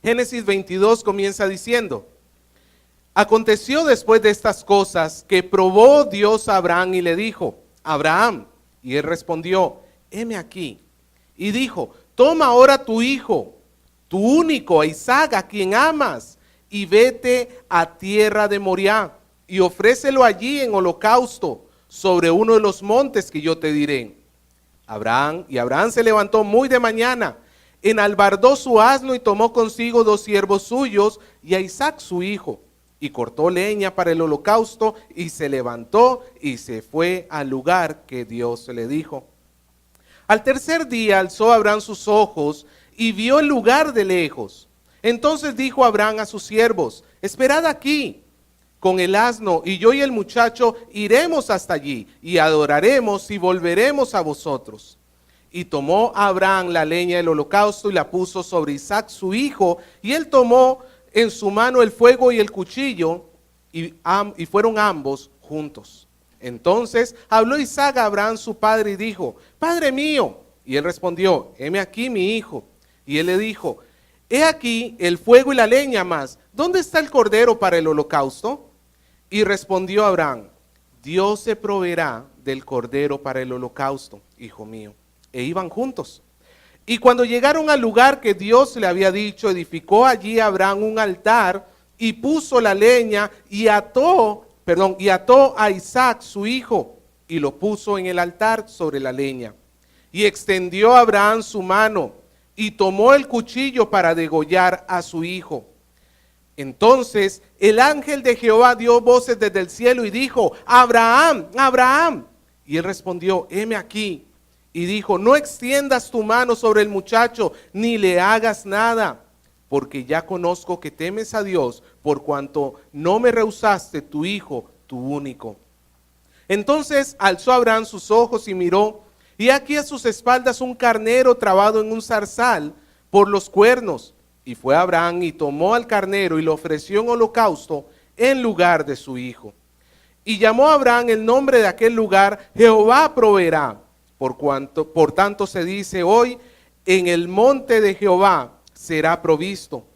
Génesis 22 comienza diciendo: aconteció después de estas cosas que probó Dios a Abraham y le dijo: Abraham. Y él respondió: heme aquí. Y dijo: toma ahora tu hijo, tu único, a Isaac, a quien amas, y vete a tierra de Moriah, y ofrécelo allí en holocausto sobre uno de los montes que yo te diré. Abraham se levantó muy de mañana, enalbardó su asno y tomó consigo 2 siervos suyos y a Isaac su hijo, y cortó leña para el holocausto, y se levantó y se fue al lugar que Dios le dijo. Al tercer día alzó Abraham sus ojos y vio el lugar de lejos. Entonces dijo Abraham a sus siervos: esperad aquí con el asno, y yo y el muchacho iremos hasta allí, y adoraremos y volveremos a vosotros. Y tomó Abraham la leña del holocausto y la puso sobre Isaac su hijo, y él tomó en su mano el fuego y el cuchillo, y fueron ambos juntos. Entonces habló Isaac a Abraham su padre y dijo: Padre mío. Y él respondió: heme aquí mi hijo. Y él le dijo: he aquí el fuego y la leña, mas ¿dónde está el cordero para el holocausto? Y respondió Abraham: Dios se proveerá del cordero para el holocausto, hijo mío. E iban juntos. Y cuando llegaron al lugar que Dios le había dicho, edificó allí Abraham un altar y puso la leña y ató a Isaac su hijo y lo puso en el altar sobre la leña. Y extendió Abraham su mano y tomó el cuchillo para degollar a su hijo. Entonces el ángel de Jehová dio voces desde el cielo y dijo: Abraham, Abraham. Y él respondió: heme aquí. Y dijo: no extiendas tu mano sobre el muchacho, ni le hagas nada, porque ya conozco que temes a Dios, por cuanto no me rehusaste tu hijo, tu único. Entonces alzó Abraham sus ojos y miró, y aquí a sus espaldas un carnero trabado en un zarzal por los cuernos. Y fue Abraham y tomó al carnero y lo ofreció en holocausto en lugar de su hijo. Y llamó a Abraham el nombre de aquel lugar: Jehová proveerá. Por tanto se dice hoy: en el monte de Jehová será provisto.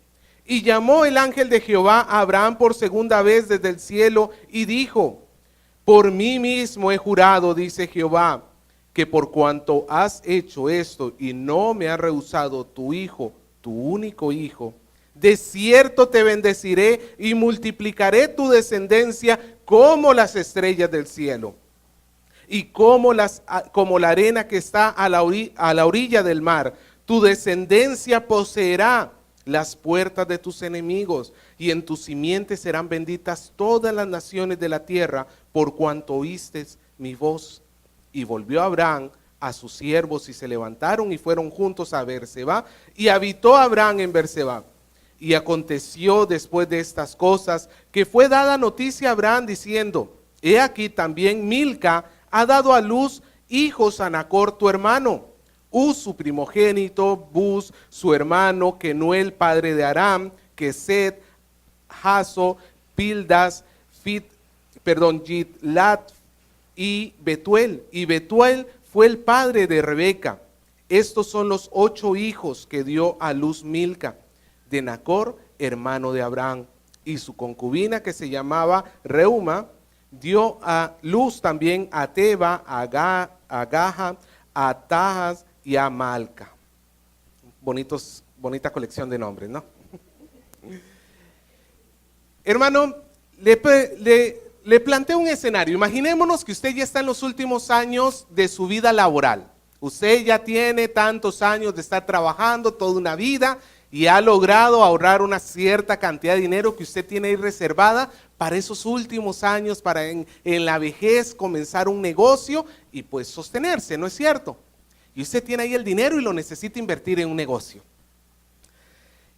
Y llamó el ángel de Jehová a Abraham por segunda vez desde el cielo y dijo: por mí mismo he jurado, dice Jehová, que por cuanto has hecho esto y no me has rehusado tu hijo, tu único hijo, de cierto te bendeciré y multiplicaré tu descendencia como las estrellas del cielo y como la arena que está a la orilla del mar. Tu descendencia poseerá las puertas de tus enemigos, y en tu simiente serán benditas todas las naciones de la tierra, por cuanto oíste mi voz. Y volvió Abraham a sus siervos, y se levantaron y fueron juntos a Berseba, y habitó Abraham en Berseba. Y aconteció después de estas cosas que fue dada noticia a Abraham diciendo: he aquí también Milca ha dado a luz hijos a Nacor tu hermano, Uz su primogénito, Buz su hermano, Kenuel padre de Aram, Keset, Jaso, Pildas, Yitlat y Betuel. Y Betuel fue el padre de Rebeca. Estos son los 8 hijos que dio a luz Milca de Nacor, hermano de Abraham. Y su concubina, que se llamaba Reuma, dio a luz también a Teba, a Gaha, a Tahas y a Malca. Bonita colección de nombres, ¿no? Hermano, le planteo un escenario. Imaginémonos que usted ya está en los últimos años de su vida laboral. Usted ya tiene tantos años de estar trabajando, toda una vida, y ha logrado ahorrar una cierta cantidad de dinero que usted tiene ahí reservada para esos últimos años, para en la vejez comenzar un negocio y pues sostenerse, ¿no es cierto? Y usted tiene ahí el dinero y lo necesita invertir en un negocio.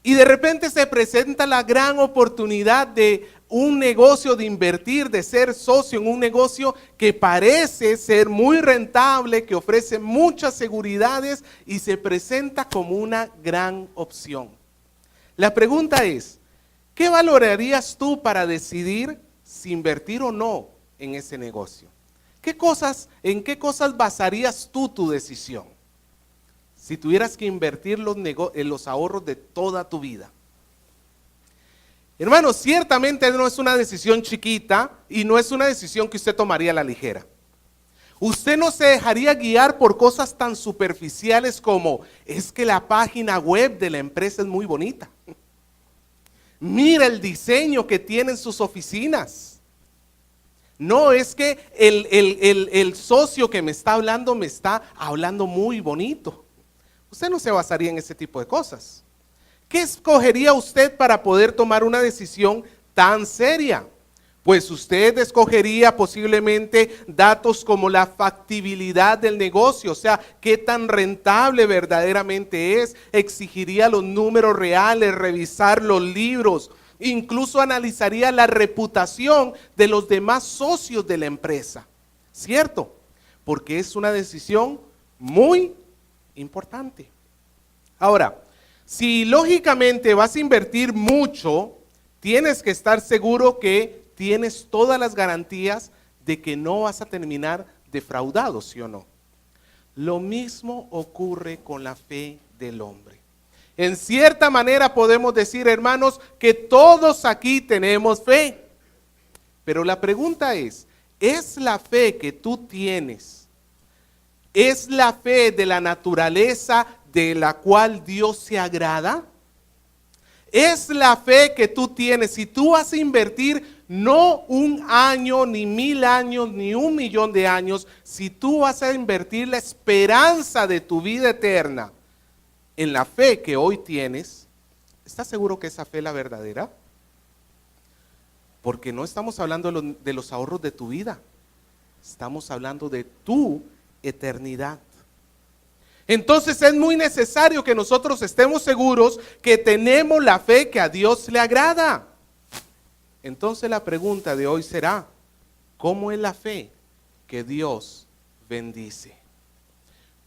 Y de repente se presenta la gran oportunidad de un negocio, de invertir, de ser socio en un negocio que parece ser muy rentable, que ofrece muchas seguridades y se presenta como una gran opción. La pregunta es: ¿qué valorarías tú para decidir si invertir o no en ese negocio? ¿En qué cosas basarías tú tu decisión? Si tuvieras que invertir los ahorros de toda tu vida, Hermanos, ciertamente no es una decisión chiquita y no es una decisión que usted tomaría a la ligera. Usted no se dejaría guiar por cosas tan superficiales como, es que la página web de la empresa es muy bonita. Mira el diseño que tienen sus oficinas. No, es que el socio que me está hablando muy bonito. Usted no se basaría en ese tipo de cosas. ¿Qué escogería usted para poder tomar una decisión tan seria? Pues usted escogería posiblemente datos como la factibilidad del negocio, o sea, qué tan rentable verdaderamente es, exigiría los números reales, revisar los libros, incluso analizaría la reputación de los demás socios de la empresa, ¿cierto? Porque es una decisión muy importante. Ahora, si lógicamente vas a invertir mucho, tienes que estar seguro que tienes todas las garantías de que no vas a terminar defraudado, ¿sí o no? Lo mismo ocurre con la fe del hombre. En cierta manera podemos decir, hermanos, que todos aquí tenemos fe. Pero la pregunta ¿es la fe que tú tienes, es la fe de la naturaleza de la cual Dios se agrada? Es la fe que tú tienes. Si tú vas a invertir no 1 año, ni 1000 años, ni 1.000.000 de años, si tú vas a invertir la esperanza de tu vida eterna en la fe que hoy tienes, ¿estás seguro que esa fe es la verdadera? Porque no estamos hablando de los ahorros de tu vida, estamos hablando de tu eternidad. Entonces es muy necesario que nosotros estemos seguros que tenemos la fe que a Dios le agrada. Entonces la pregunta de hoy será, ¿cómo es la fe que Dios bendice?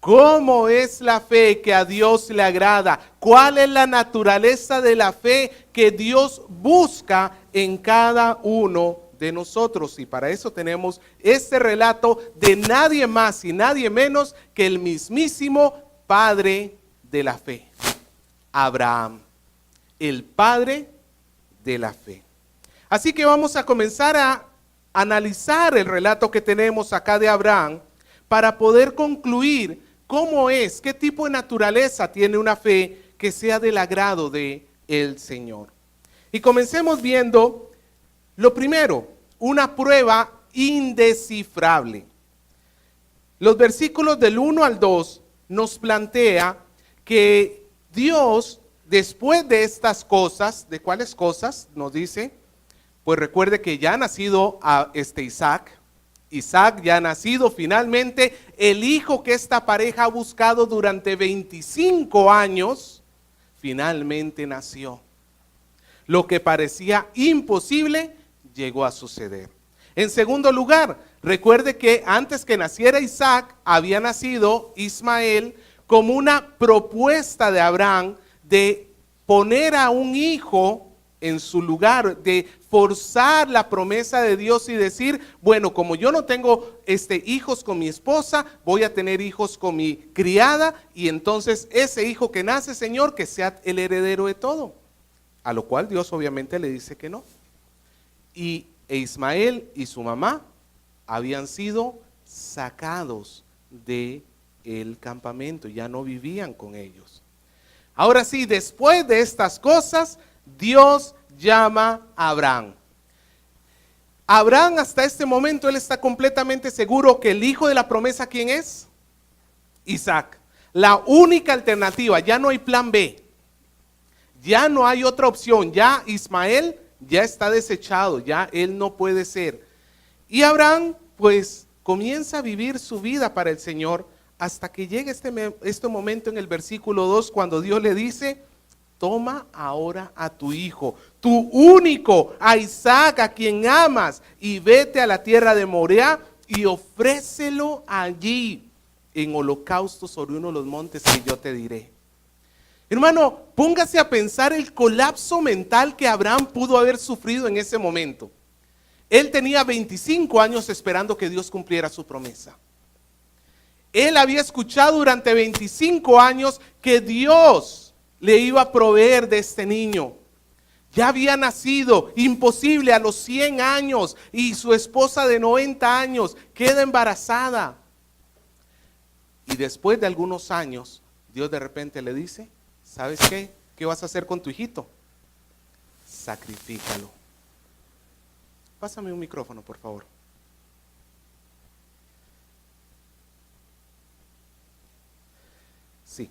¿Cómo es la fe que a Dios le agrada? ¿Cuál es la naturaleza de la fe que Dios busca en cada uno de nosotros? Y para eso tenemos este relato de nadie más y nadie menos que el mismísimo padre de la fe, Abraham, el padre de la fe. Así que vamos a comenzar a analizar el relato que tenemos acá de Abraham para poder concluir cómo es, qué tipo de naturaleza tiene una fe que sea del agrado de el Señor. Y comencemos viendo lo primero, una prueba indescifrable. Los versículos del 1 al 2 nos plantea que Dios, después de estas cosas, ¿de cuáles cosas? Nos dice, pues recuerde que ya ha nacido Isaac. Isaac ya ha nacido finalmente el hijo que esta pareja ha buscado durante 25 años, finalmente nació. Lo que parecía imposible llegó a suceder. En segundo lugar, recuerde que antes que naciera Isaac, había nacido Ismael como una propuesta de Abraham de poner a un hijo en su lugar, de forzar la promesa de Dios y decir, bueno, como yo no tengo hijos con mi esposa, voy a tener hijos con mi criada, y entonces ese hijo que nace, Señor, que sea el heredero de todo. A lo cual Dios obviamente le dice que no. Y Ismael y su mamá habían sido sacados del campamento, ya no vivían con ellos. Ahora sí, después de estas cosas, Dios llama a Abraham. Abraham hasta este momento, él está completamente seguro que el hijo de la promesa, ¿quién es? Isaac. La única alternativa, ya no hay plan B. Ya no hay otra opción, ya Ismael ya está desechado, ya él no puede ser. Y Abraham pues comienza a vivir su vida para el Señor hasta que llega este momento en el versículo 2 cuando Dios le dice, toma ahora a tu hijo, tu único, a Isaac, a quien amas, y vete a la tierra de Moriah y ofrécelo allí en holocausto sobre uno de los montes que yo te diré. Hermano, póngase a pensar el colapso mental que Abraham pudo haber sufrido en ese momento. Él tenía 25 años esperando que Dios cumpliera su promesa. Él había escuchado durante 25 años que Dios le iba a proveer de este niño. Ya había nacido, imposible, a los 100 años, y su esposa de 90 años queda embarazada. Y después de algunos años, Dios de repente le dice, ¿sabes qué? ¿Qué vas a hacer con tu hijito? Sacrifícalo. Pásame un micrófono, por favor. Sí.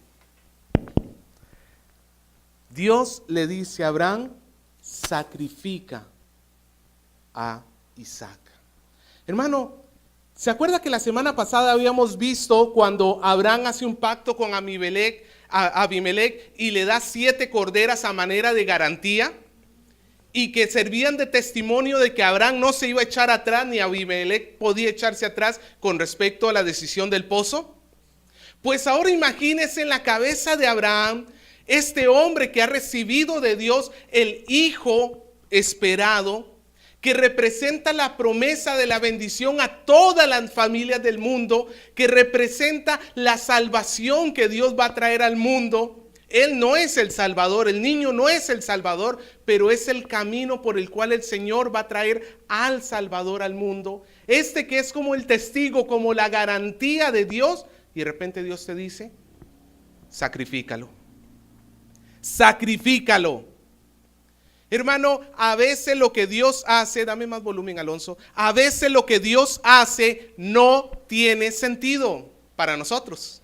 Dios le dice a Abraham, sacrifica a Isaac. Hermano, ¿se acuerda que la semana pasada habíamos visto cuando Abraham hace un pacto con Abimelech y le da 7 corderas a manera de garantía? Y que servían de testimonio de que Abraham no se iba a echar atrás, ni Abimelech podía echarse atrás con respecto a la decisión del pozo. Pues ahora imagínese en la cabeza de Abraham, este hombre que ha recibido de Dios el hijo esperado, que representa la promesa de la bendición a todas las familias del mundo, que representa la salvación que Dios va a traer al mundo. Él no es el Salvador, el niño no es el Salvador, pero es el camino por el cual el Señor va a traer al Salvador al mundo. Este que es como el testigo, como la garantía de Dios, y de repente Dios te dice, sacrifícalo. Sacrifícalo. Hermano, a veces lo que Dios hace, dame más volumen, Alonso, a veces lo que Dios hace no tiene sentido para nosotros.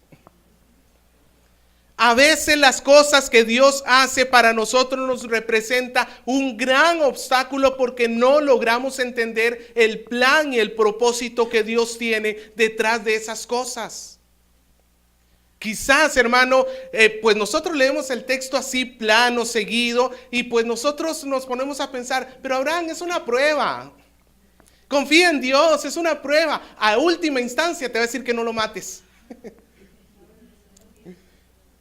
A veces las cosas que Dios hace para nosotros nos representa un gran obstáculo porque no logramos entender el plan y el propósito que Dios tiene detrás de esas cosas. Quizás, hermano, pues nosotros leemos el texto así plano, seguido, y pues nosotros nos ponemos a pensar, pero Abraham, es una prueba. Confía en Dios, es una prueba. A última instancia te va a decir que no lo mates.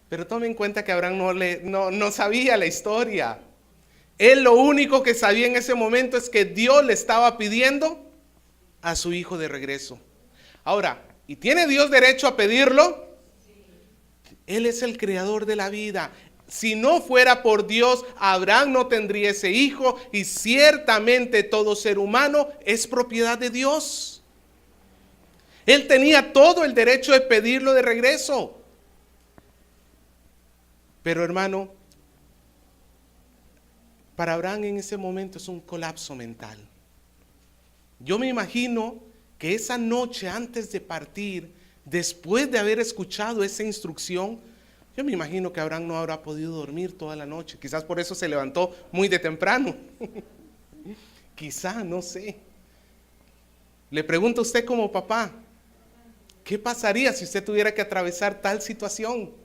Pero tome en cuenta que Abraham no sabía la historia. Él lo único que sabía en ese momento es que Dios le estaba pidiendo a su hijo de regreso. Ahora, ¿y tiene Dios derecho a pedirlo? Él es el creador de la vida. Si no fuera por Dios, Abraham no tendría ese hijo, y ciertamente todo ser humano es propiedad de Dios. Él tenía todo el derecho de pedirlo de regreso. Pero hermano, para Abraham en ese momento es un colapso mental. Yo me imagino que esa noche antes de partir, después de haber escuchado esa instrucción, yo me imagino que Abraham no habrá podido dormir toda la noche. Quizás por eso se levantó muy de temprano. Quizá, no sé. Le pregunto a usted como papá, ¿qué pasaría si usted tuviera que atravesar tal situación?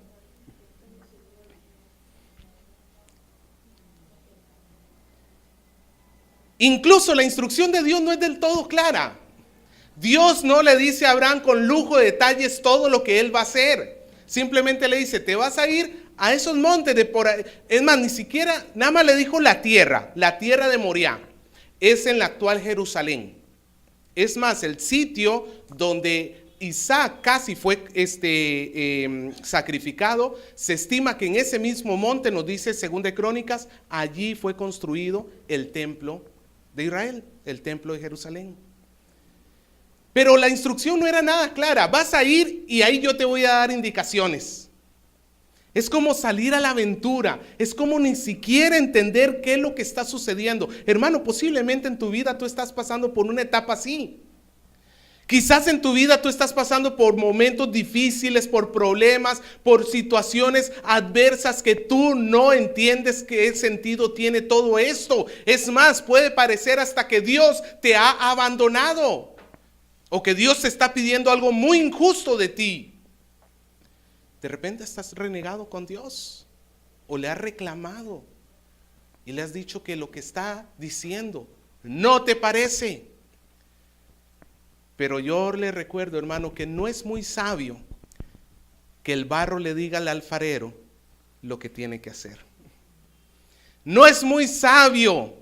Incluso la instrucción de Dios no es del todo clara. Dios no le dice a Abraham con lujo de detalles todo lo que él va a hacer. Simplemente le dice, te vas a ir a esos montes de por ahí. Es más, ni siquiera, nada más le dijo la tierra de Moriah. Es en la actual Jerusalén. Es más, el sitio donde Isaac casi fue sacrificado, se estima que en ese mismo monte, nos dice 2 Crónicas, allí fue construido el templo de Israel, el templo de Jerusalén. Pero la instrucción no era nada clara. Vas a ir y ahí yo te voy a dar indicaciones. Es como salir a la aventura. Es como ni siquiera entender qué es lo que está sucediendo. Hermano, posiblemente en tu vida tú estás pasando por una etapa así. Quizás en tu vida tú estás pasando por momentos difíciles, por problemas, por situaciones adversas que tú no entiendes qué sentido tiene todo esto. Es más, puede parecer hasta que Dios te ha abandonado o que Dios te está pidiendo algo muy injusto de ti. De repente estás renegado con Dios o le has reclamado y le has dicho que lo que está diciendo no te parece. Pero yo le recuerdo, hermano, que no es muy sabio que el barro le diga al alfarero lo que tiene que hacer. No es muy sabio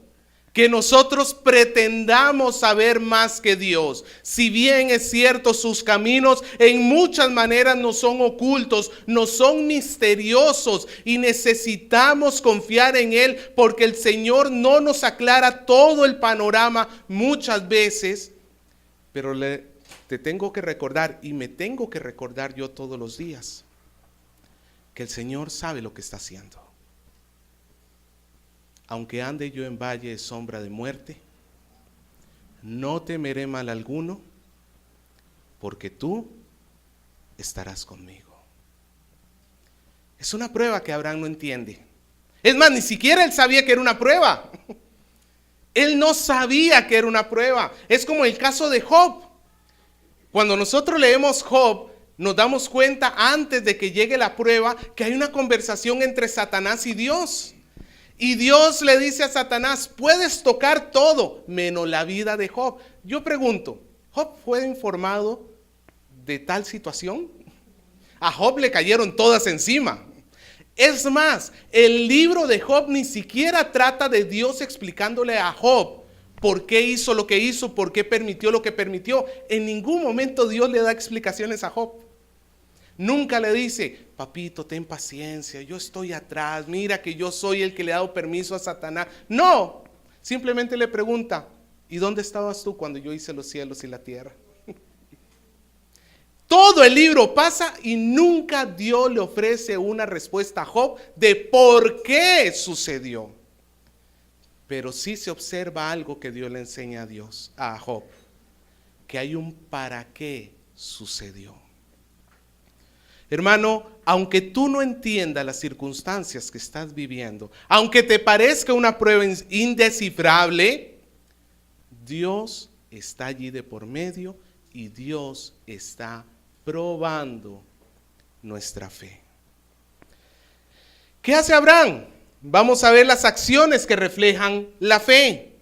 que nosotros pretendamos saber más que Dios. Si bien es cierto, sus caminos en muchas maneras nos son ocultos, nos son misteriosos y necesitamos confiar en Él porque el Señor no nos aclara todo el panorama muchas veces, pero te tengo que recordar y me tengo que recordar yo todos los días que el Señor sabe lo que está haciendo. Aunque ande yo en valle de sombra de muerte, no temeré mal alguno, porque tú estarás conmigo. Es una prueba que Abraham no entiende. Es más, ni siquiera él sabía que era una prueba. Él no sabía que era una prueba. Es como el caso de Job. Cuando nosotros leemos Job, nos damos cuenta antes de que llegue la prueba que hay una conversación entre Satanás y Dios. Y Dios le dice a Satanás, puedes tocar todo menos la vida de Job. Yo pregunto, ¿Job fue informado de tal situación? A Job le cayeron todas encima. Es más, el libro de Job ni siquiera trata de Dios explicándole a Job por qué hizo lo que hizo, por qué permitió lo que permitió. En ningún momento Dios le da explicaciones a Job. Nunca le dice, papito, ten paciencia, yo estoy atrás, mira que yo soy el que le ha dado permiso a Satanás. No, simplemente le pregunta, ¿y dónde estabas tú cuando yo hice los cielos y la tierra? Todo el libro pasa y nunca Dios le ofrece una respuesta a Job de por qué sucedió. Pero sí se observa algo que Dios le enseña a Job, que hay un para qué sucedió. Hermano, aunque tú no entiendas las circunstancias que estás viviendo, aunque te parezca una prueba indescifrable, Dios está allí de por medio y Dios está probando nuestra fe. ¿Qué hace Abraham? Vamos a ver las acciones que reflejan la fe.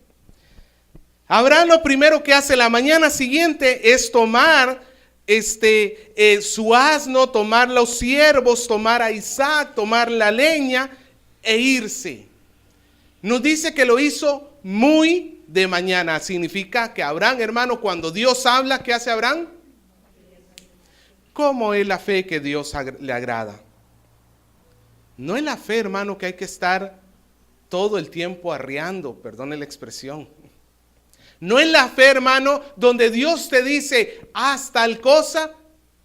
Abraham lo primero que hace la mañana siguiente es tomar su asno, tomar los siervos, tomar a Isaac, tomar la leña e irse. Nos dice que lo hizo muy de mañana. Significa que Abraham, hermano, cuando Dios habla, ¿qué hace Abraham? ¿Cómo es la fe que Dios le agrada? No es la fe, hermano, que hay que estar todo el tiempo arreando, perdone la expresión. No es la fe, hermano, donde Dios te dice, haz tal cosa.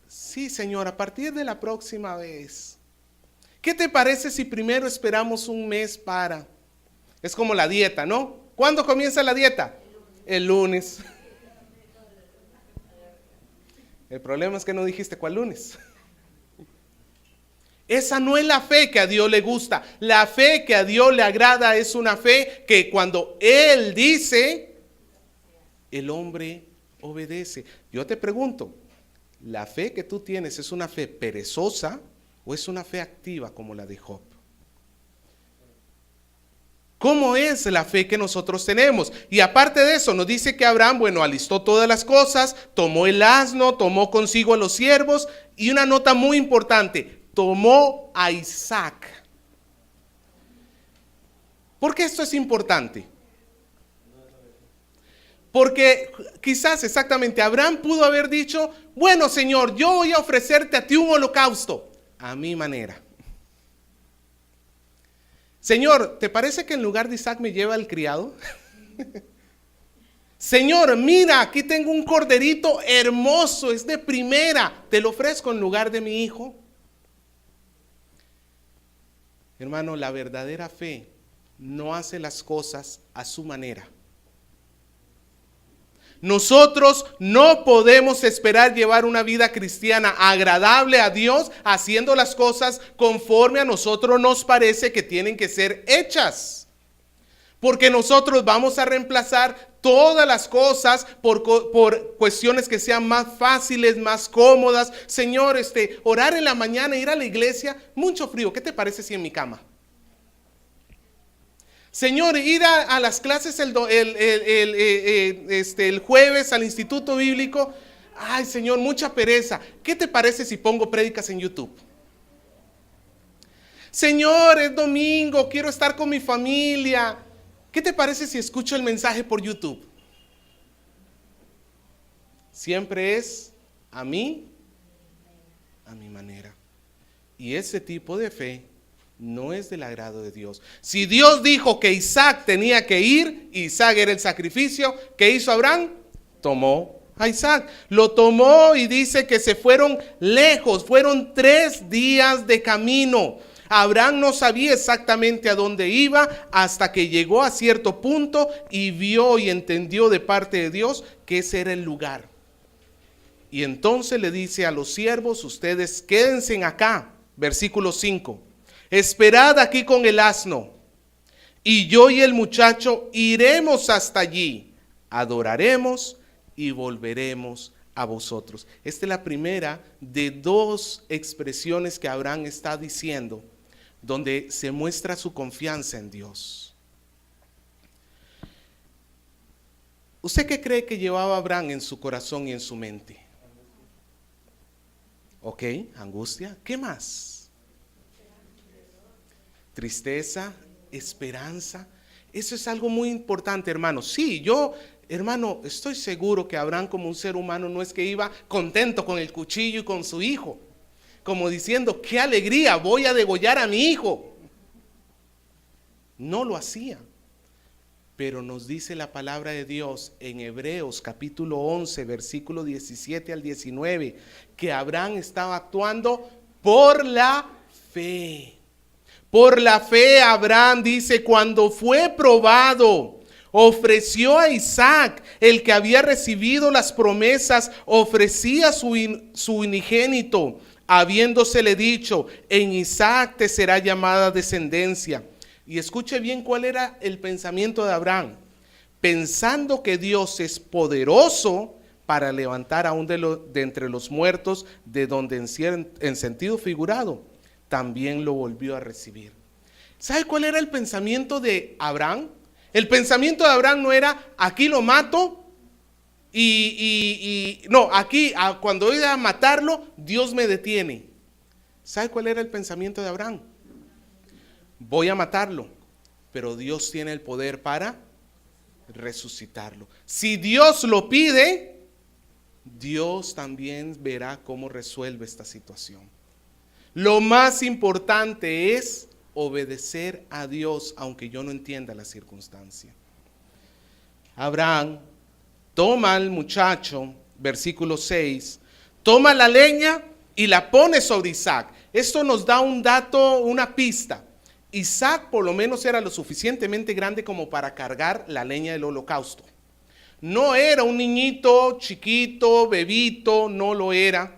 Sí, Señor, a partir de la próxima vez. ¿Qué te parece si primero esperamos un mes para? Es como la dieta, ¿no? ¿Cuándo comienza la dieta? El lunes. El problema es que no dijiste cuál lunes. Esa no es la fe que a Dios le gusta. La fe que a Dios le agrada es una fe que cuando Él dice, el hombre obedece. Yo te pregunto, ¿la fe que tú tienes es una fe perezosa o es una fe activa como la de Job? ¿Cómo es la fe que nosotros tenemos? Y aparte de eso, nos dice que Abraham, alistó todas las cosas, tomó el asno, tomó consigo a los siervos y una nota muy importante, tomó a Isaac. ¿Por qué esto es importante? Porque quizás exactamente Abraham pudo haber dicho, bueno, Señor, yo voy a ofrecerte a ti un holocausto a mi manera. Señor, ¿te parece que en lugar de Isaac me lleva el criado? Señor, mira, aquí tengo un corderito hermoso, es de primera, te lo ofrezco en lugar de mi hijo. Hermano, la verdadera fe no hace las cosas a su manera. Nosotros no podemos esperar llevar una vida cristiana agradable a Dios haciendo las cosas conforme a nosotros nos parece que tienen que ser hechas. Porque nosotros vamos a reemplazar todas las cosas por cuestiones que sean más fáciles, más cómodas. Señor, orar en la mañana, ir a la iglesia, mucho frío. ¿Qué te parece si en mi cama? Señor, ir a las clases el jueves al instituto bíblico. Ay, Señor, mucha pereza. ¿Qué te parece si pongo prédicas en YouTube? Señor, es domingo, quiero estar con mi familia. ¿Qué te parece si escucho el mensaje por YouTube? Siempre es a mí, a mi manera. Y ese tipo de fe no es del agrado de Dios. Si Dios dijo que Isaac tenía que ir, Isaac era el sacrificio, ¿qué hizo Abraham? Tomó a Isaac, lo tomó y dice que se fueron lejos, fueron 3 días de camino. Abraham no sabía exactamente a dónde iba hasta que llegó a cierto punto y vio y entendió de parte de Dios que ese era el lugar. Y entonces le dice a los siervos, ustedes quédense acá, versículo 5. Esperad aquí con el asno, y yo y el muchacho iremos hasta allí, adoraremos y volveremos a vosotros. Esta es la primera de 2 expresiones que Abraham está diciendo, donde se muestra su confianza en Dios. ¿Usted qué cree que llevaba Abraham en su corazón y en su mente? Ok, angustia. ¿Qué más? Tristeza, esperanza. Eso es algo muy importante, hermano. Sí, yo, hermano, estoy seguro que Abraham como un ser humano no es que iba contento con el cuchillo y con su hijo, como diciendo, qué alegría, voy a degollar a mi hijo. No lo hacía. Pero nos dice la palabra de Dios en Hebreos capítulo 11, versículo 17 al 19, que Abraham estaba actuando por la fe. Por la fe Abraham dice, cuando fue probado, ofreció a Isaac, el que había recibido las promesas, ofrecía su unigénito, habiéndosele dicho, en Isaac te será llamada descendencia. Y escuche bien cuál era el pensamiento de Abraham. Pensando que Dios es poderoso para levantar aún de entre los muertos, de donde en sentido figurado, también lo volvió a recibir. ¿Sabe cuál era el pensamiento de Abraham? El pensamiento de Abraham no era, aquí lo mato no, aquí cuando voy a matarlo, Dios me detiene. ¿Sabe cuál era el pensamiento de Abraham? Voy a matarlo, pero Dios tiene el poder para resucitarlo. Si Dios lo pide, Dios también verá cómo resuelve esta situación. Lo más importante es obedecer a Dios, aunque yo no entienda la circunstancia. Abraham toma al muchacho, versículo 6, toma la leña y la pone sobre Isaac. Esto nos da un dato, una pista. Isaac por lo menos era lo suficientemente grande como para cargar la leña del holocausto. No era un niñito chiquito, bebito, no lo era.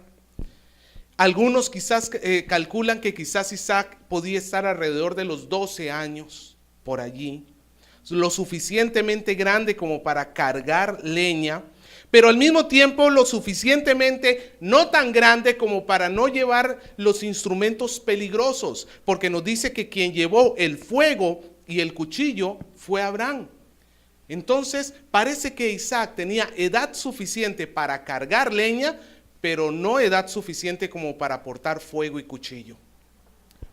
Algunos quizás calculan que quizás Isaac podía estar alrededor de los 12 años, por allí. Lo suficientemente grande como para cargar leña, pero al mismo tiempo lo suficientemente no tan grande como para no llevar los instrumentos peligrosos, porque nos dice que quien llevó el fuego y el cuchillo fue Abraham. Entonces parece que Isaac tenía edad suficiente para cargar leña, pero no edad suficiente como para portar fuego y cuchillo.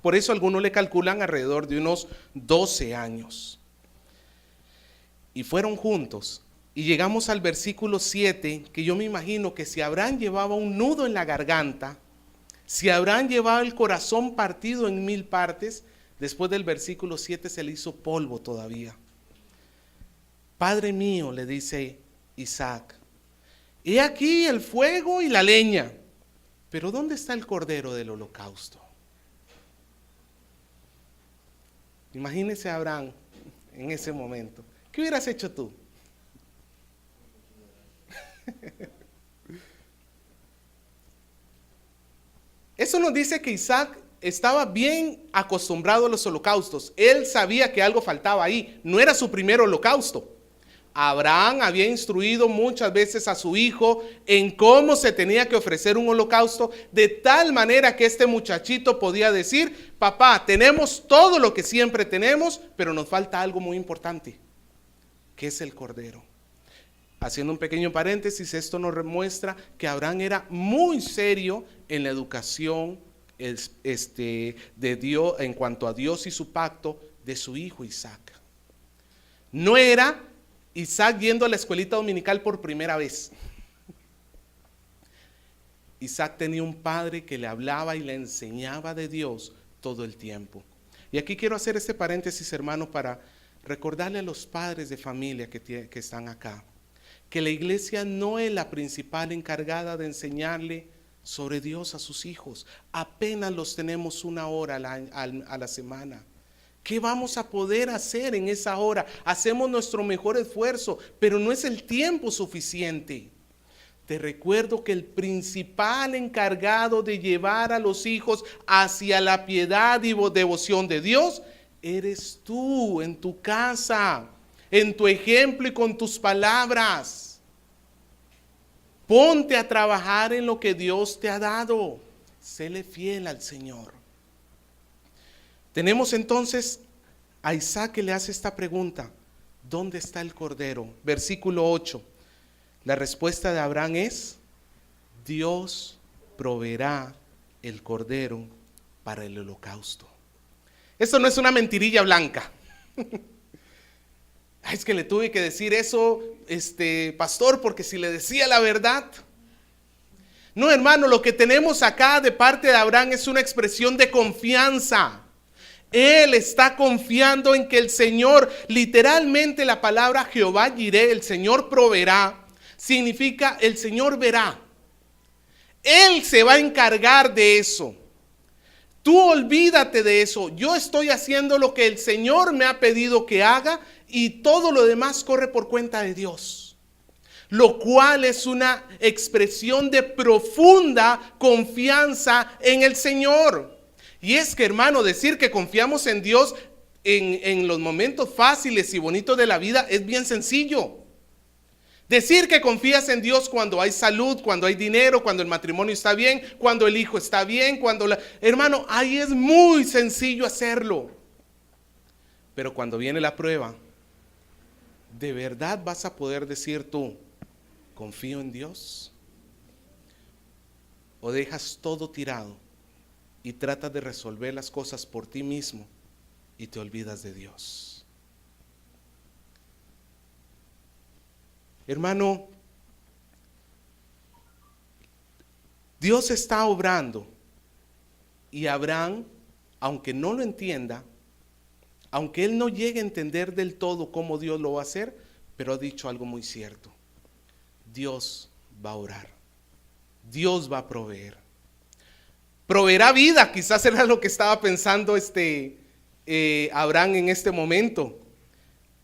Por eso algunos le calculan alrededor de unos 12 años. Y fueron juntos. Y llegamos al versículo 7, que yo me imagino que si Abraham llevaba un nudo en la garganta, si Abraham llevaba el corazón partido en 1000 partes, después del versículo 7 se le hizo polvo todavía. Padre mío, le dice Isaac, he aquí el fuego y la leña, pero ¿dónde está el cordero del holocausto? Imagínese a Abraham en ese momento. ¿Qué hubieras hecho tú? Eso nos dice que Isaac estaba bien acostumbrado a los holocaustos. Él sabía que algo faltaba ahí. No era su primer holocausto. Abraham había instruido muchas veces a su hijo en cómo se tenía que ofrecer un holocausto, de tal manera que este muchachito podía decir, papá, tenemos todo lo que siempre tenemos, pero nos falta algo muy importante, que es el cordero. Haciendo un pequeño paréntesis, esto nos muestra que Abraham era muy serio en la educación de Dios, en cuanto a Dios y su pacto de su hijo Isaac. No era Isaac yendo a la escuelita dominical por primera vez. Isaac tenía un padre que le hablaba y le enseñaba de Dios todo el tiempo. Y aquí quiero hacer este paréntesis, hermano, para recordarle a los padres de familia que están acá, que la iglesia no es la principal encargada de enseñarle sobre Dios a sus hijos. Apenas los tenemos 1 hora a la semana. ¿Qué vamos a poder hacer en esa hora? Hacemos nuestro mejor esfuerzo, pero no es el tiempo suficiente. Te recuerdo que el principal encargado de llevar a los hijos hacia la piedad y devoción de Dios, eres tú en tu casa, en tu ejemplo y con tus palabras. Ponte a trabajar en lo que Dios te ha dado. Séle fiel al Señor. Tenemos entonces a Isaac que le hace esta pregunta: ¿dónde está el cordero? Versículo 8. La respuesta de Abraham es: Dios proveerá el cordero para el holocausto. Esto no es una mentirilla blanca. Es que le tuve que decir eso, pastor, porque si le decía la verdad. No, hermano, lo que tenemos acá de parte de Abraham es una expresión de confianza. Él está confiando en que el Señor, literalmente la palabra Jehová Jireh, el Señor proveerá, significa el Señor verá. Él se va a encargar de eso. Tú olvídate de eso. Yo estoy haciendo lo que el Señor me ha pedido que haga y todo lo demás corre por cuenta de Dios. Lo cual es una expresión de profunda confianza en el Señor. Y es que, hermano, decir que confiamos en Dios en los momentos fáciles y bonitos de la vida es bien sencillo. Decir que confías en Dios cuando hay salud, cuando hay dinero, cuando el matrimonio está bien, cuando el hijo está bien, hermano, ahí es muy sencillo hacerlo. Pero cuando viene la prueba, ¿de verdad vas a poder decir tú, confío en Dios? ¿O dejas todo tirado y tratas de resolver las cosas por ti mismo y te olvidas de Dios? Hermano, Dios está obrando y Abraham, aunque no lo entienda, aunque él no llegue a entender del todo cómo Dios lo va a hacer, pero ha dicho algo muy cierto: Dios va a orar, Dios va a proveer. Proveerá vida, quizás era lo que estaba pensando Abraham en este momento.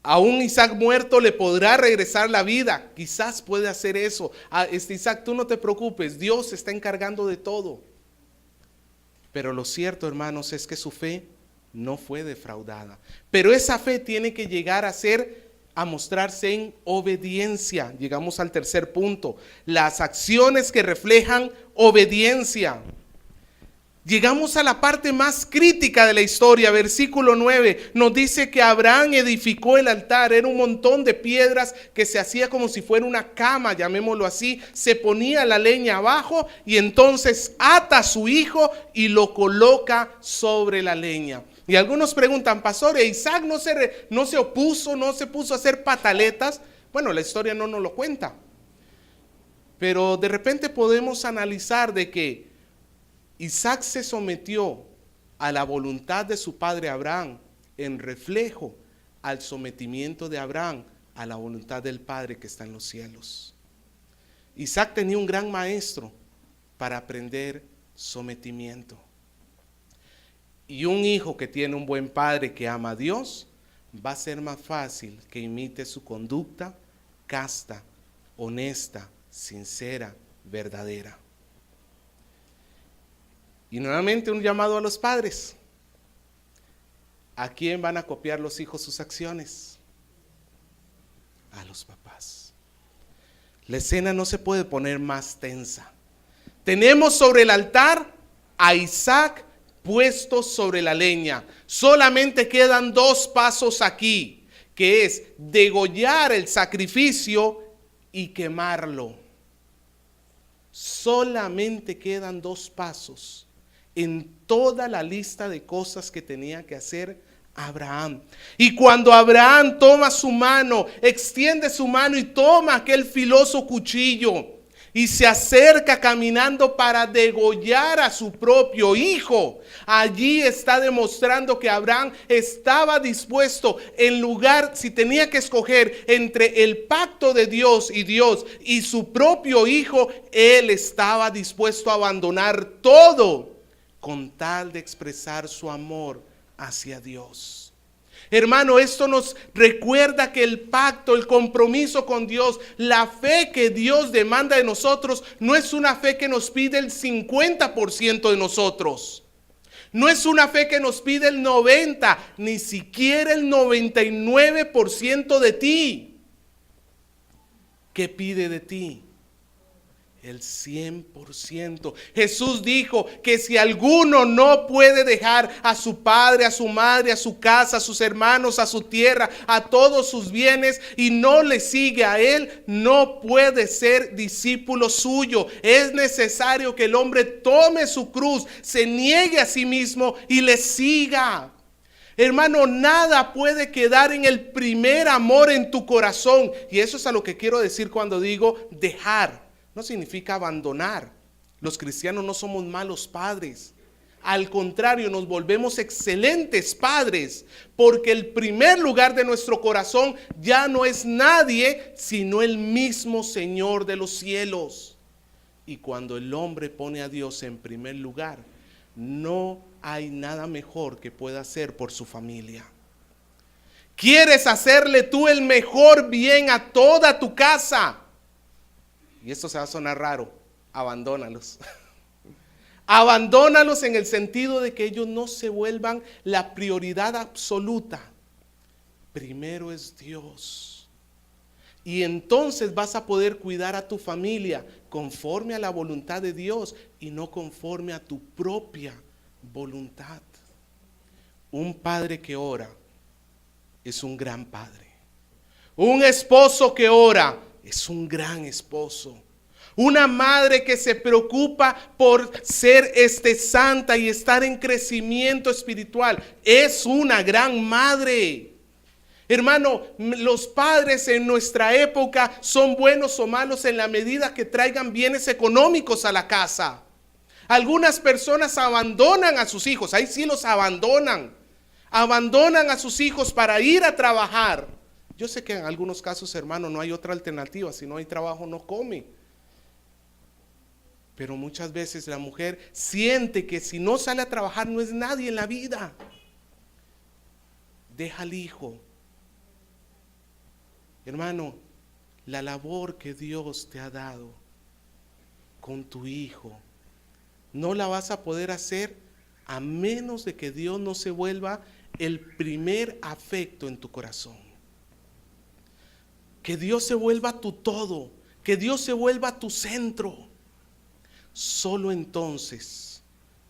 A un Isaac muerto le podrá regresar la vida, quizás puede hacer eso. Isaac, tú no te preocupes, Dios se está encargando de todo. Pero lo cierto, hermanos, es que su fe no fue defraudada. Pero esa fe tiene que llegar a mostrarse en obediencia. Llegamos al tercer punto, las acciones que reflejan obediencia. Llegamos a la parte más crítica de la historia. Versículo 9 nos dice que Abraham edificó el altar. Era un montón de piedras que se hacía como si fuera una cama, llamémoslo así. Se ponía la leña abajo y entonces ata a su hijo y lo coloca sobre la leña. Y algunos preguntan, pastor, Isaac no se opuso, no se puso a hacer pataletas. Bueno, la historia no nos lo cuenta. Pero de repente podemos analizar de que Isaac se sometió a la voluntad de su padre Abraham en reflejo al sometimiento de Abraham a la voluntad del Padre que está en los cielos. Isaac tenía un gran maestro para aprender sometimiento. Y un hijo que tiene un buen padre que ama a Dios, va a ser más fácil que imite su conducta casta, honesta, sincera, verdadera. Y nuevamente un llamado a los padres. ¿A quién van a copiar los hijos sus acciones? A los papás. La escena no se puede poner más tensa. Tenemos sobre el altar a Isaac puesto sobre la leña. Solamente quedan 2 pasos aquí, que es degollar el sacrificio y quemarlo. Solamente quedan 2 pasos en toda la lista de cosas que tenía que hacer Abraham. Y cuando Abraham toma su mano, extiende su mano y toma aquel filoso cuchillo y se acerca caminando para degollar a su propio hijo, allí está demostrando que Abraham estaba dispuesto, en lugar, si tenía que escoger entre el pacto de Dios y su propio hijo, él estaba dispuesto a abandonar todo con tal de expresar su amor hacia Dios. Hermano, esto nos recuerda que el pacto, el compromiso con Dios, la fe que Dios demanda de nosotros, no es una fe que nos pide el 50% de nosotros. No es una fe que nos pide el 90%, ni siquiera el 99% de ti. ¿Qué pide de ti? El 100%. Jesús dijo que si alguno no puede dejar a su padre, a su madre, a su casa, a sus hermanos, a su tierra, a todos sus bienes y no le sigue a él, no puede ser discípulo suyo. Es necesario que el hombre tome su cruz, se niegue a sí mismo y le siga. Hermano, nada puede quedar en el primer amor en tu corazón. Y eso es a lo que quiero decir cuando digo dejar. No significa abandonar. Los cristianos no somos malos padres. Al contrario, nos volvemos excelentes padres, porque el primer lugar de nuestro corazón ya no es nadie, sino el mismo Señor de los cielos. Y cuando el hombre pone a Dios en primer lugar, no hay nada mejor que pueda hacer por su familia. ¿Quieres hacerle tú el mejor bien a toda tu casa? Y esto se va a sonar raro, abandónalos. Abandónalos en el sentido de que ellos no se vuelvan la prioridad absoluta. Primero es Dios. Y entonces vas a poder cuidar a tu familia conforme a la voluntad de Dios y no conforme a tu propia voluntad. Un padre que ora es un gran padre. Un esposo que ora es un gran esposo. Una madre que se preocupa por ser santa y estar en crecimiento espiritual es una gran madre. Hermano, los padres en nuestra época son buenos o malos en la medida que traigan bienes económicos a la casa. Algunas personas abandonan a sus hijos, ahí sí los abandonan. Abandonan a sus hijos para ir a trabajar. Yo sé que en algunos casos, hermano, no hay otra alternativa. Si no hay trabajo, no come. Pero muchas veces la mujer siente que si no sale a trabajar no es nadie en la vida. Deja al hijo. Hermano, la labor que Dios te ha dado con tu hijo, no la vas a poder hacer a menos de que Dios no se vuelva el primer afecto en tu corazón. Que Dios se vuelva tu todo, que Dios se vuelva tu centro. Solo entonces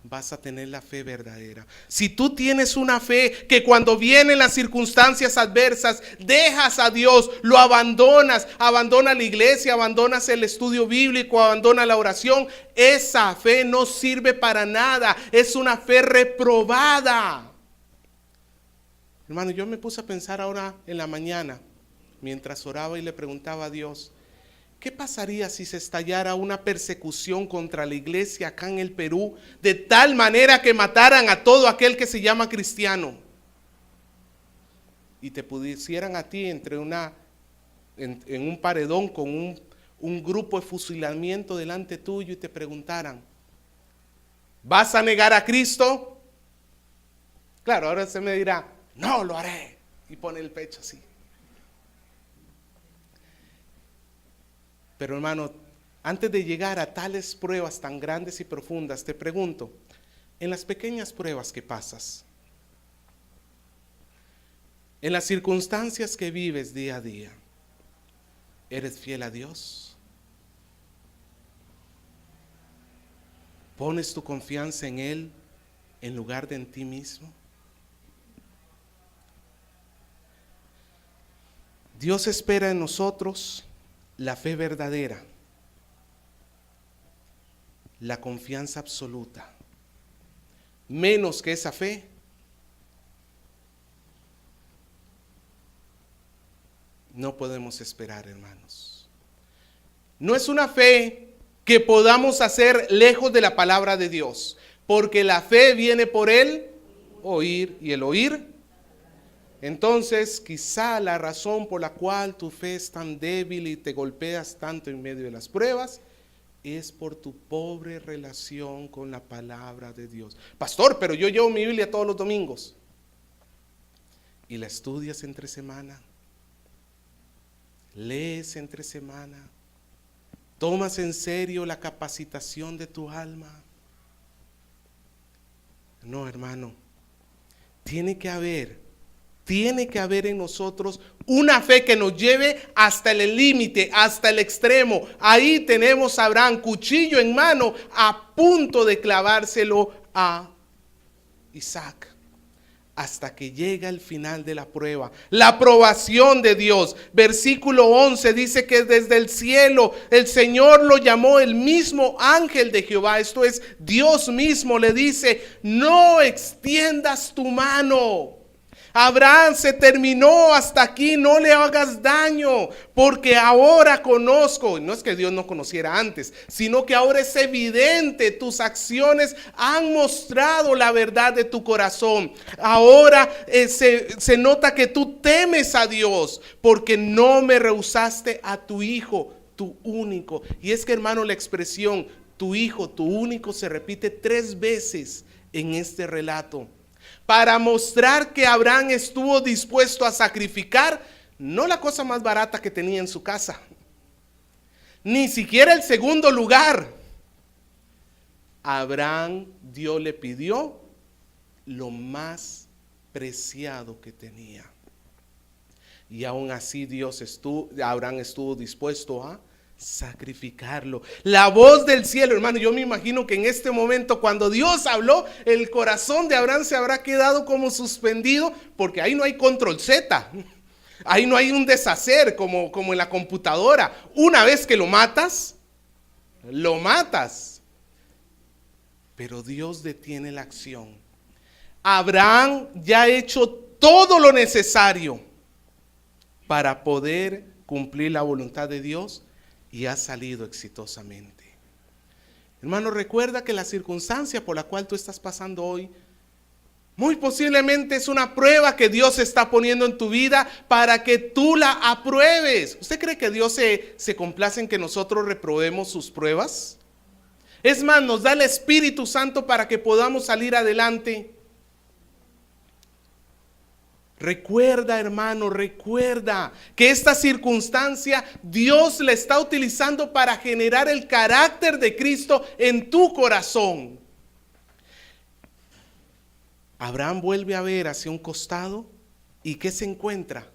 vas a tener la fe verdadera. Si tú tienes una fe que cuando vienen las circunstancias adversas, dejas a Dios, lo abandonas, abandonas la iglesia, abandonas el estudio bíblico, abandonas la oración, esa fe no sirve para nada, es una fe reprobada. Hermano, yo me puse a pensar ahora en la mañana, mientras oraba y le preguntaba a Dios, ¿qué pasaría si se estallara una persecución contra la iglesia acá en el Perú de tal manera que mataran a todo aquel que se llama cristiano? Y te pusieran a ti entre en un paredón con un grupo de fusilamiento delante tuyo y te preguntaran, ¿vas a negar a Cristo? Claro, ahora se me dirá, no lo haré. Y pone el pecho así. Pero hermano, antes de llegar a tales pruebas tan grandes y profundas, te pregunto, en las pequeñas pruebas que pasas, en las circunstancias que vives día a día, ¿eres fiel a Dios? ¿Pones tu confianza en Él en lugar de en ti mismo? Dios espera en nosotros la fe verdadera, la confianza absoluta. Menos que esa fe No podemos esperar, hermanos. No es una fe que podamos hacer lejos de la palabra de Dios, porque la fe viene por el oír y el oír. Entonces, quizá la razón por la cual tu fe es tan débil y te golpeas tanto en medio de las pruebas es por tu pobre relación con la palabra de Dios. Pastor, pero yo llevo mi Biblia todos los domingos. ¿Y la estudias entre semana? ¿Lees entre semana? ¿Tomas en serio la capacitación de tu alma? No, hermano. Tiene que haber en nosotros una fe que nos lleve hasta el límite, hasta el extremo. Ahí tenemos a Abraham, cuchillo en mano, a punto de clavárselo a Isaac. Hasta que llega el final de la prueba, la aprobación de Dios. Versículo 11 dice que desde el cielo el Señor lo llamó el mismo ángel de Jehová. Esto es, Dios mismo le dice: no extiendas tu mano. Abraham, se terminó hasta aquí, no le hagas daño, porque ahora conozco. No es que Dios no conociera antes, sino que ahora es evidente, tus acciones han mostrado la verdad de tu corazón. Ahora se nota que tú temes a Dios, porque no me rehusaste a tu hijo, tu único. Y es que, hermano, la expresión tu hijo, tu único, se repite 3 veces en este relato, para mostrar que Abraham estuvo dispuesto a sacrificar no la cosa más barata que tenía en su casa, ni siquiera el segundo lugar. Abraham, Dios le pidió lo más preciado que tenía. Y aún así Abraham estuvo dispuesto a sacrificarlo. La voz del cielo, hermano, yo me imagino que en este momento, cuando Dios habló, el corazón de Abraham se habrá quedado como suspendido, porque ahí no hay control Z, ahí no hay un deshacer como en la computadora. Una vez que lo matas, lo matas. Pero Dios detiene la acción. Abraham ya ha hecho todo lo necesario para poder cumplir la voluntad de Dios, y ha salido exitosamente. Hermano, recuerda que la circunstancia por la cual tú estás pasando hoy muy posiblemente es una prueba que Dios está poniendo en tu vida para que tú la apruebes. ¿Usted cree que Dios se complace en que nosotros reprobemos sus pruebas? Es más, nos da el Espíritu Santo para que podamos salir adelante. Recuerda, hermano, recuerda que esta circunstancia Dios la está utilizando para generar el carácter de Cristo en tu corazón. Abraham vuelve a ver hacia un costado, y ¿qué se encuentra?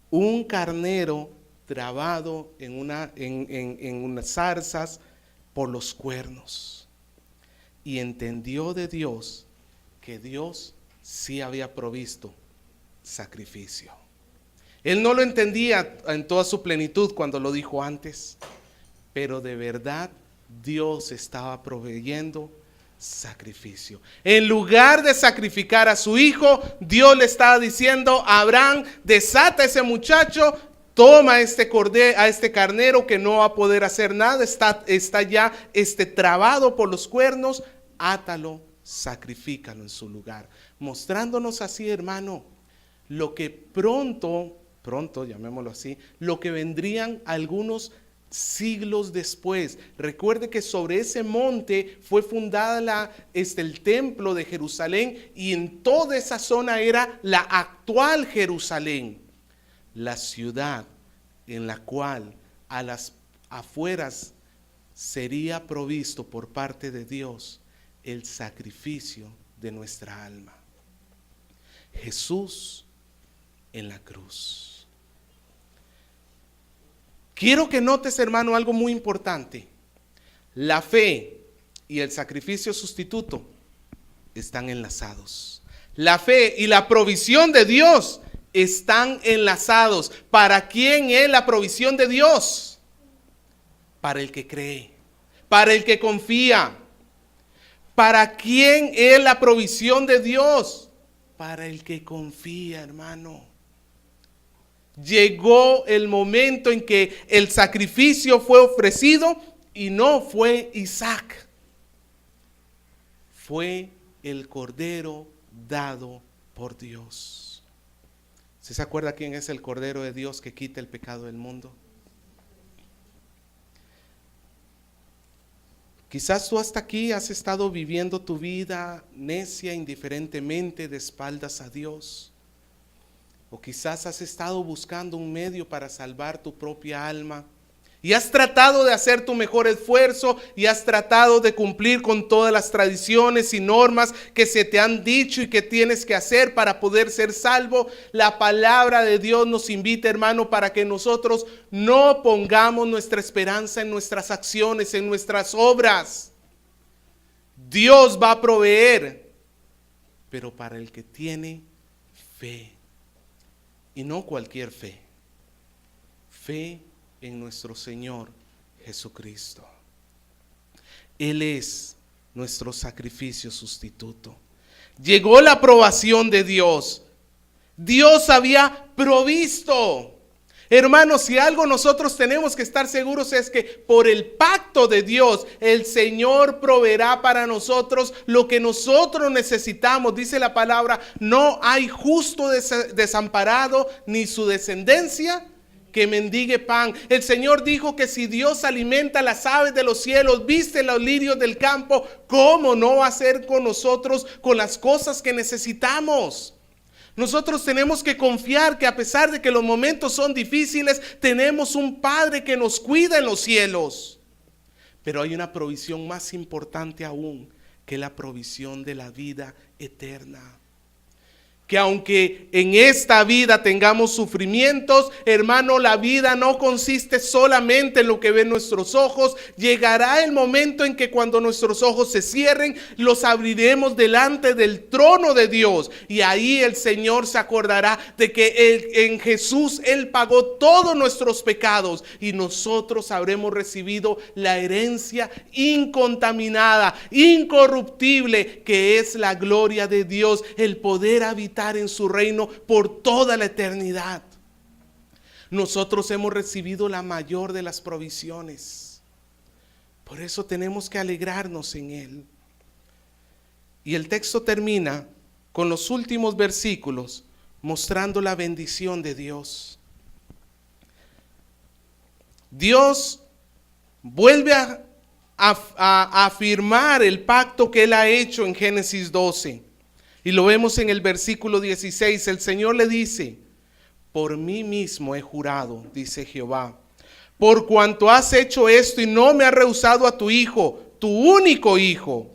Un carnero trabado en unas zarzas por los cuernos. Y entendió de Dios que Dios sí había provisto sacrificio. Él no lo entendía en toda su plenitud cuando lo dijo antes, pero de verdad Dios estaba proveyendo sacrificio. En lugar de sacrificar a su hijo, Dios le estaba diciendo a Abraham: desata a ese muchacho, toma a este carnero que no va a poder hacer nada, está ya trabado por los cuernos, átalo, sacrifícalo en su lugar. Mostrándonos así, hermano, lo que pronto, llamémoslo así, lo que vendrían algunos siglos después. Recuerde que sobre ese monte fue fundada el templo de Jerusalén, y en toda esa zona era la actual Jerusalén, la ciudad en la cual a las afueras sería provisto por parte de Dios el sacrificio de nuestra alma. Jesús en la cruz. Quiero que notes, hermano, algo muy importante. La fe y el sacrificio sustituto están enlazados. La fe y la provisión de Dios están enlazados. ¿Para quién es la provisión de Dios? Para el que cree, para el que confía. ¿Para quién es la provisión de Dios? Para el que confía, hermano. Llegó el momento en que el sacrificio fue ofrecido y no fue Isaac. Fue el cordero dado por Dios. ¿Sí se acuerda quién es el cordero de Dios que quita el pecado del mundo? Quizás tú hasta aquí has estado viviendo tu vida necia, indiferentemente, de espaldas a Dios. O quizás has estado buscando un medio para salvar tu propia alma. Y has tratado de hacer tu mejor esfuerzo y has tratado de cumplir con todas las tradiciones y normas que se te han dicho y que tienes que hacer para poder ser salvo. La palabra de Dios nos invita, hermano, para que nosotros no pongamos nuestra esperanza en nuestras acciones, en nuestras obras. Dios va a proveer, pero para el que tiene fe, y no cualquier fe, fe en nuestro Señor Jesucristo. Él es nuestro sacrificio sustituto. Llegó la aprobación de Dios. Dios había provisto. Hermanos, si algo nosotros tenemos que estar seguros es que por el pacto de Dios, el Señor proveerá para nosotros lo que nosotros necesitamos. Dice la palabra, no hay justo desamparado ni su descendencia que mendigue pan. El Señor dijo que si Dios alimenta las aves de los cielos, viste los lirios del campo, ¿cómo no va a hacer con nosotros con las cosas que necesitamos? Nosotros tenemos que confiar que a pesar de que los momentos son difíciles, tenemos un Padre que nos cuida en los cielos. Pero hay una provisión más importante aún, que la provisión de la vida eterna. Que aunque en esta vida tengamos sufrimientos, hermano, la vida no consiste solamente en lo que ven nuestros ojos. Llegará el momento en que cuando nuestros ojos se cierren, los abriremos delante del trono de Dios. Y ahí el Señor se acordará de que en Jesús Él pagó todos nuestros pecados. Y nosotros habremos recibido la herencia incontaminada, incorruptible, que es la gloria de Dios, el poder habitar en su reino por toda la eternidad. Nosotros hemos recibido la mayor de las provisiones. Por eso tenemos que alegrarnos en Él. Y el texto termina con los últimos versículos mostrando la bendición de Dios. Dios vuelve a afirmar el pacto que Él ha hecho en Génesis 12. Y lo vemos en el versículo 16. El Señor le dice: por mí mismo he jurado, dice Jehová, por cuanto has hecho esto y no me has rehusado a tu hijo, tu único hijo,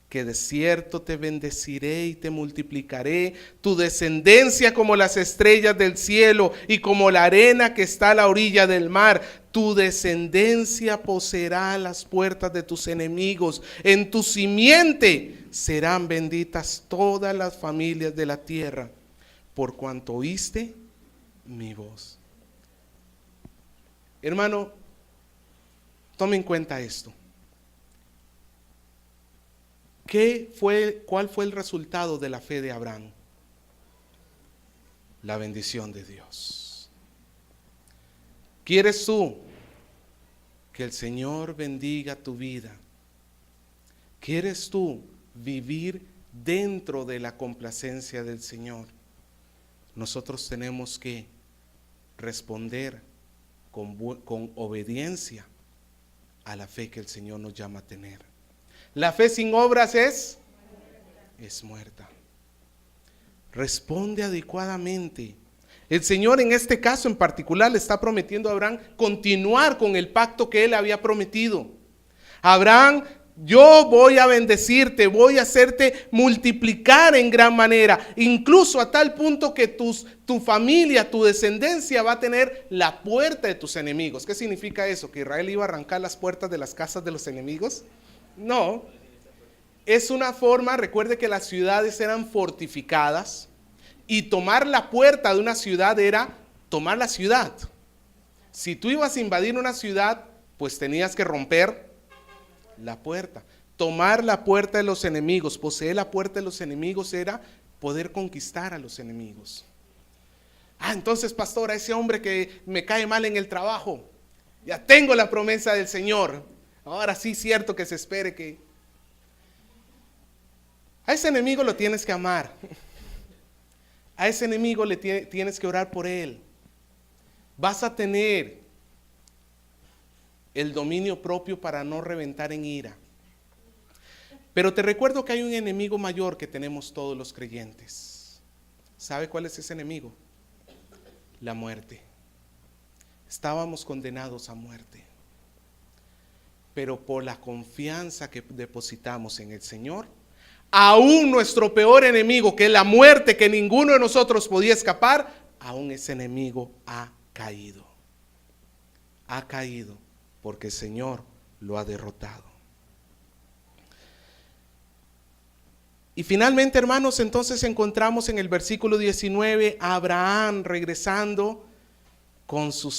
que de cierto te bendeciré y te multiplicaré tu descendencia como las estrellas del cielo y como la arena que está a la orilla del mar. Tu descendencia poseerá las puertas de tus enemigos. En tu simiente serán benditas todas las familias de la tierra, por cuanto oíste mi voz. Hermano, tome en cuenta esto. ¿Cuál fue el resultado de la fe de Abraham? La bendición de Dios. ¿Quieres tú que el Señor bendiga tu vida? ¿Quieres tú vivir dentro de la complacencia del Señor? Nosotros tenemos que responder con obediencia a la fe que el Señor nos llama a tener. La fe sin obras es muerta. Responde adecuadamente. El Señor en este caso en particular le está prometiendo a Abraham continuar con el pacto que Él había prometido. Abraham, yo voy a bendecirte, voy a hacerte multiplicar en gran manera, incluso a tal punto que tu familia, tu descendencia va a tener la puerta de tus enemigos. ¿Qué significa eso? ¿Que Israel iba a arrancar las puertas de las casas de los enemigos? No, es una forma. Recuerde que las ciudades eran fortificadas y tomar la puerta de una ciudad era tomar la ciudad. Si tú ibas a invadir una ciudad, pues tenías que romper la puerta. Tomar la puerta de los enemigos, poseer la puerta de los enemigos era poder conquistar a los enemigos. Entonces, pastor, a ese hombre que me cae mal en el trabajo, ya tengo la promesa del Señor. Ahora sí es cierto que se espere que... A ese enemigo lo tienes que amar. A ese enemigo tienes que orar por él. Vas a tener el dominio propio para no reventar en ira. Pero te recuerdo que hay un enemigo mayor que tenemos todos los creyentes. ¿Sabe cuál es ese enemigo? La muerte. Estábamos condenados a muerte. Pero por la confianza que depositamos en el Señor, aún nuestro peor enemigo, que es la muerte, que ninguno de nosotros podía escapar, aún ese enemigo ha caído. Ha caído porque el Señor lo ha derrotado. Y finalmente, hermanos, entonces encontramos en el versículo 19 a Abraham regresando con su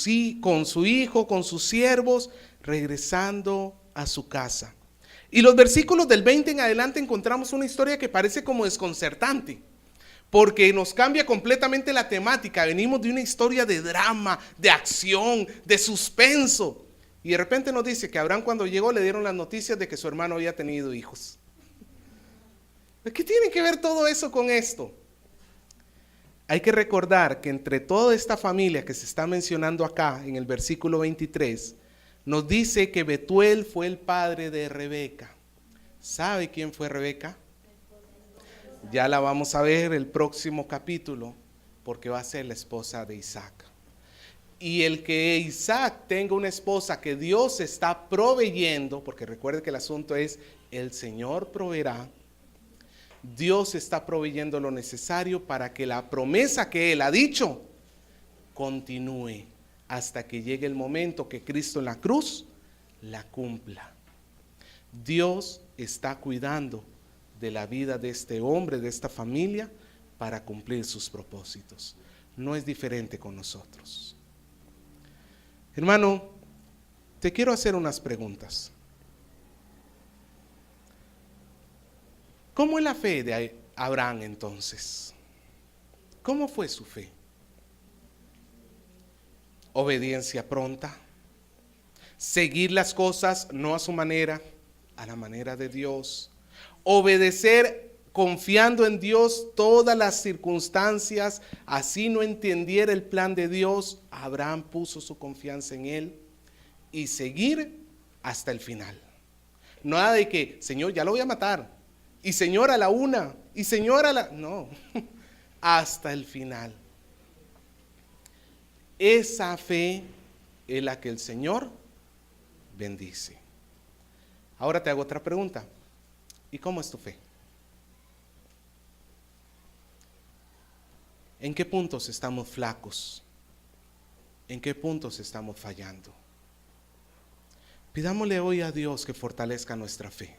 hijo, con sus siervos, regresando a su casa. Y los versículos del 20 en adelante encontramos una historia que parece como desconcertante, porque nos cambia completamente la temática. Venimos de una historia de drama, de acción, de suspenso. Y de repente nos dice que Abraham, cuando llegó, le dieron las noticias de que su hermano había tenido hijos. ¿Qué tiene que ver todo eso con esto? Hay que recordar que entre toda esta familia que se está mencionando acá en el versículo 23, nos dice que Betuel fue el padre de Rebeca. ¿Sabe quién fue Rebeca? Ya la vamos a ver el próximo capítulo, porque va a ser la esposa de Isaac. Y el que Isaac tenga una esposa que Dios está proveyendo, porque recuerde que el asunto es el Señor proveerá. Dios está proveyendo lo necesario para que la promesa que Él ha dicho continúe hasta que llegue el momento que Cristo en la cruz la cumpla. Dios está cuidando de la vida de este hombre, de esta familia, para cumplir sus propósitos. No es diferente con nosotros. Hermano, te quiero hacer unas preguntas. ¿Cómo es la fe de Abraham entonces? ¿Cómo fue su fe? Obediencia pronta, seguir las cosas no a su manera, a la manera de Dios, obedecer confiando en Dios todas las circunstancias, así no entendiera el plan de Dios, Abraham puso su confianza en Él y seguir hasta el final. Nada de que, Señor, ya lo voy a matar. Y Señor a la una, y Señor a la... No, hasta el final. Esa fe es la que el Señor bendice. Ahora te hago otra pregunta. ¿Y cómo es tu fe? ¿En qué puntos estamos flacos? ¿En qué puntos estamos fallando? Pidámosle hoy a Dios que fortalezca nuestra fe.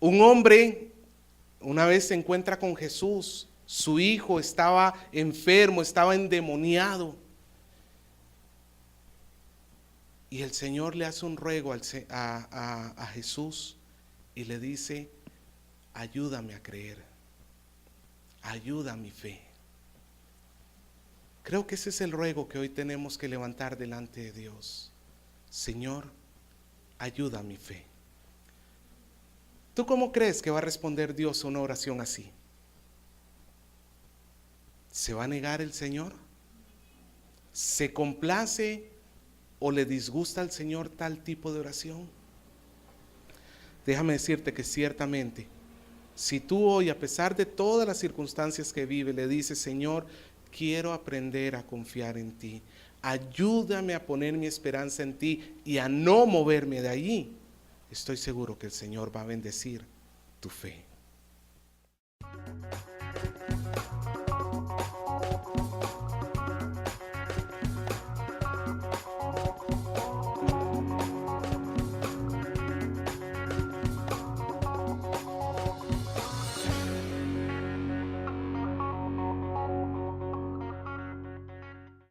Un hombre una vez se encuentra con Jesús. Su hijo estaba enfermo, estaba endemoniado. Y el Señor le hace un ruego a Jesús y le dice: ayúdame a creer, ayuda a mi fe. Creo que ese es el ruego que hoy tenemos que levantar delante de Dios. Señor, ayuda a mi fe. ¿Tú cómo crees que va a responder Dios a una oración así? ¿Se va a negar el Señor? ¿Se complace o le disgusta al Señor tal tipo de oración? Déjame decirte que ciertamente, si tú hoy, a pesar de todas las circunstancias que vives, le dices: Señor, quiero aprender a confiar en ti, ayúdame a poner mi esperanza en ti y a no moverme de allí, estoy seguro que el Señor va a bendecir tu fe.